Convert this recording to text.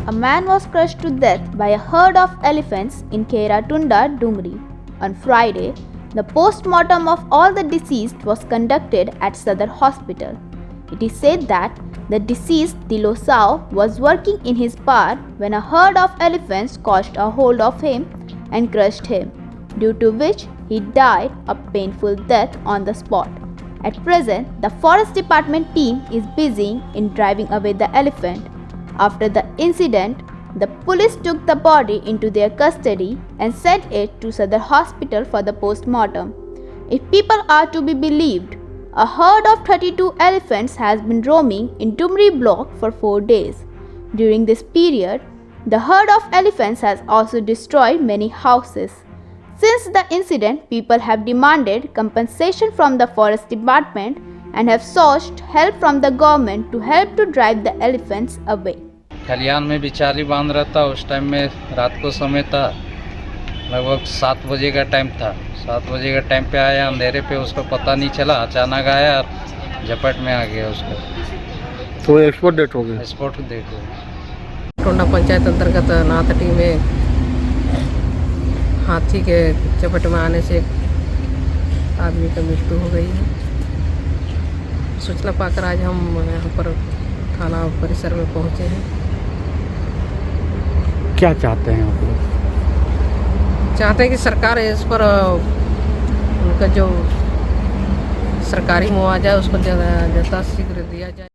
a man was crushed to death by a herd of elephants in Khairatunda, Dumri. On Friday, the post-mortem of all the deceased was conducted at Sadar Hospital. It is said that the deceased Dilosao was working in his bar when a herd of elephants caught a hold of him and crushed him, due to which he died a painful death on the spot. At present, the Forest Department team is busy in driving away the elephant. After the incident, the police took the body into their custody and sent it to Sadar Hospital for the post-mortem. If people are to be believed, a herd of 32 elephants has been roaming in Dumri block for 4 days. During this period, the herd of elephants has also destroyed many houses. Since the incident, people have demanded compensation from the Forest Department and have sought help from the government to help to drive the elephants away. खलियान में बिचारी बांध रहा था। उस time में रात को समय था, लगभग 7 बजे का टाइम था। 7 बजे का टाइम पे आया, अंधेरे पे उसको पता नहीं चला, अचानक आया और झपट में आ गया उसको। तो एक्सपोर्ट डेट हो गया। एक्सपोर्ट डेट हो गया। टोंडा पंचायत अंतर्गत नाथटी में हाथी के चपेट में आने से एक आदमी की मृत्यु हो गई है। सूचना पाकर आज हम यहाँ पर थाना परिसर में पहुँचे हैं। क्या चाहते हैं आप लोग? चाहते हैं कि सरकार इस पर उनका जो सरकारी मुआवजा है उसको ज़्यादा शीघ्र दिया जाए।